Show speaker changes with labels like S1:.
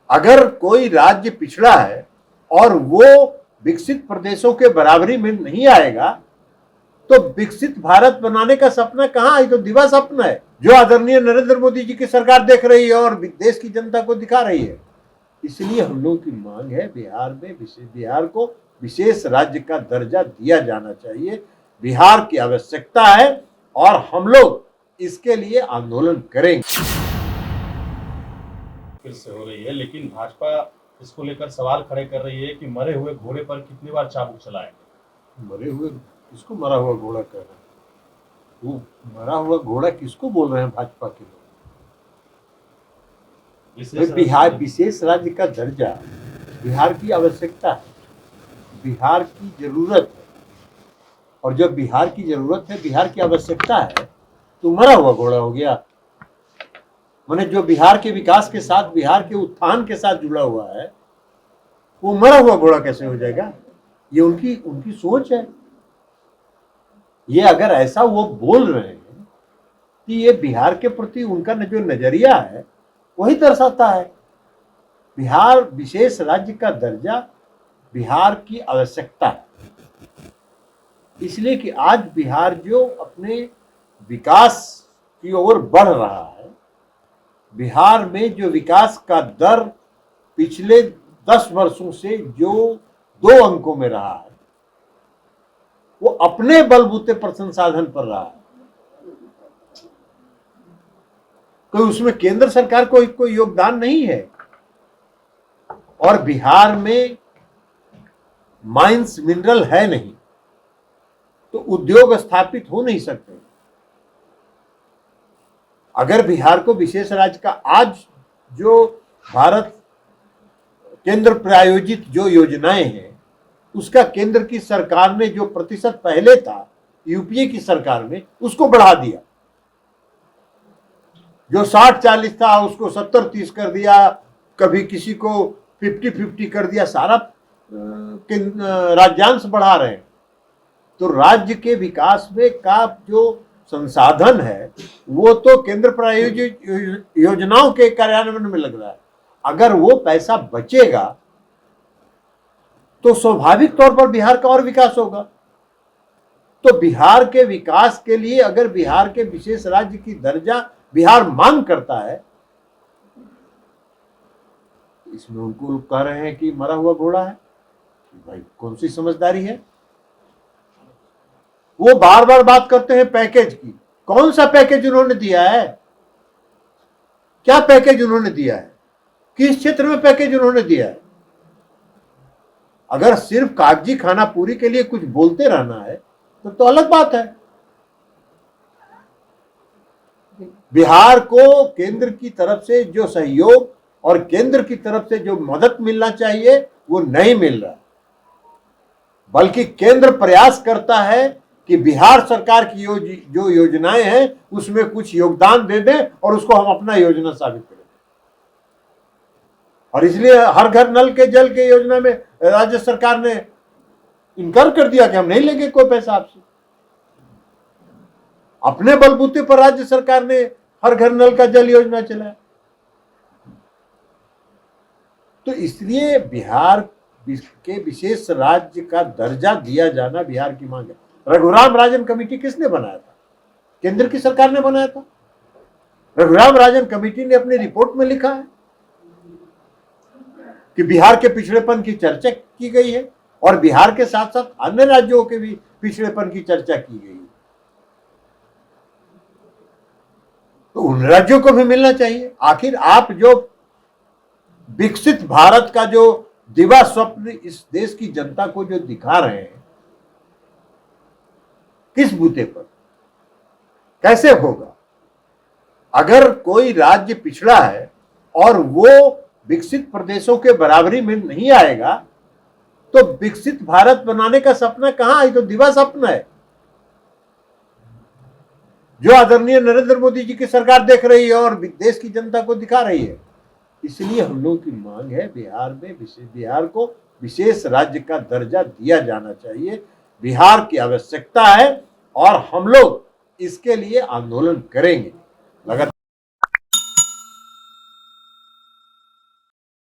S1: अगर कोई राज्य पिछड़ा है और वो विकसित प्रदेशों के बराबरी में नहीं आएगा तो विकसित भारत बनाने का सपना कहां? ये तो दिवा सपना है जो आदरणीय नरेंद्र मोदी जी की सरकार देख रही है और देश की जनता को दिखा रही है। इसलिए हम लोगों की मांग है बिहार को विशेष राज्य का दर्जा दिया जाना चाहिए। बिहार की आवश्यकता है और हम लोग इसके लिए आंदोलन करेंगे।
S2: फिर से हो रही है, लेकिन भाजपा इसको लेकर सवाल खड़े कर रही है कि मरे हुए घोड़े पर कितनी बार चाबुक चलाएंगे।
S1: मरे हुए किसको मरा हुआ घोड़ा कह रहे हैं? वो मरा हुआ घोड़ा किसको बोल रहे हैं भाजपा के लोग? बिहार विशेष राज्य का दर्जा बिहार की आवश्यकता है, बिहार की जरूरत है, और जब बिहार की जरूरत है, बिहार की आवश्यकता है, तो मरा हुआ घोड़ा हो गया। माने जो बिहार के विकास के साथ, बिहार के उत्थान के साथ जुड़ा हुआ है, वो मरा हुआ घोड़ा कैसे हो जाएगा? ये उनकी सोच है। ये अगर ऐसा वो बोल रहे हैं कि ये बिहार के प्रति उनका जो नजरिया है वही दर्शाता है। बिहार विशेष राज्य का दर्जा बिहार की आवश्यकता है, इसलिए कि आज बिहार जो अपने विकास की ओर बढ़ रहा है, बिहार में जो विकास का दर पिछले 10 वर्षों से जो 2 अंकों में रहा है, वो अपने बलबूते पर संसाधन पर रहा है। कोई उसमें केंद्र सरकार को कोई योगदान नहीं है। और बिहार में माइंस मिनरल है नहीं, तो उद्योग स्थापित हो नहीं सकते। अगर बिहार को विशेष राज्य का आज जो भारत केंद्र प्रायोजित जो योजनाएं हैं, उसका केंद्र की सरकार ने जो प्रतिशत पहले था यूपीए की सरकार में, उसको बढ़ा दिया। जो 60-40 था उसको 70-30 कर दिया, कभी किसी को 50-50 कर दिया। सारा राज्यांश बढ़ा रहे हैं। तो राज्य के विकास में का जो संसाधन है वो तो केंद्र प्रायोजित योजनाओं के कार्यान्वयन में लग रहा है। अगर वो पैसा बचेगा तो स्वाभाविक तौर पर बिहार का और विकास होगा। तो बिहार के विकास के लिए अगर बिहार के विशेष राज्य की दर्जा बिहार मांग करता है, इसमें उनको लोग कह रहे हैं कि मरा हुआ घोड़ा है। भाई कौन सी समझदारी है? वो बार बार बात करते हैं पैकेज की। कौन सा पैकेज उन्होंने दिया है? क्या पैकेज उन्होंने दिया है? किस क्षेत्र में पैकेज उन्होंने दिया है? अगर सिर्फ कागजी खाना पूरी के लिए कुछ बोलते रहना है तो अलग बात है। बिहार को केंद्र की तरफ से जो सहयोग और केंद्र की तरफ से जो मदद मिलना चाहिए वो नहीं मिल रहा, बल्कि केंद्र प्रयास करता है कि बिहार सरकार की जो योजनाएं हैं उसमें कुछ योगदान दे दें और उसको हम अपना योजना साबित करें। और इसलिए हर घर नल के जल के योजना में राज्य सरकार ने इनकार कर दिया कि हम नहीं लेंगे कोई पैसा आपसे। अपने बलबूते पर राज्य सरकार ने हर घर नल का जल योजना चलाया। तो इसलिए बिहार के विशेष राज्य का दर्जा दिया जाना बिहार की मांग है। रघुराम राजन कमेटी किसने बनाया था? केंद्र की सरकार ने बनाया था। रघुराम राजन कमेटी ने अपनी रिपोर्ट में लिखा है कि बिहार के पिछड़ेपन की चर्चा की गई है और बिहार के साथ साथ अन्य राज्यों के भी पिछड़ेपन की चर्चा की गई है। तो उन राज्यों को भी मिलना चाहिए। आखिर आप जो विकसित भारत का जो दिवा स्वप्न इस देश की जनता को जो दिखा रहे हैं, किस बूते पर, कैसे होगा? अगर कोई राज्य पिछड़ा है और वो विकसित प्रदेशों के बराबरी में नहीं आएगा तो विकसित भारत बनाने का सपना कहां? ये तो दिवा सपना है जो आदरणीय नरेंद्र मोदी जी की सरकार देख रही है और देश की जनता को दिखा रही है। इसलिए हम लोगों की मांग है बिहार को विशेष राज्य का दर्जा दिया जाना चाहिए। बिहार की आवश्यकता है और हम लोग इसके लिए आंदोलन करेंगे लगातार।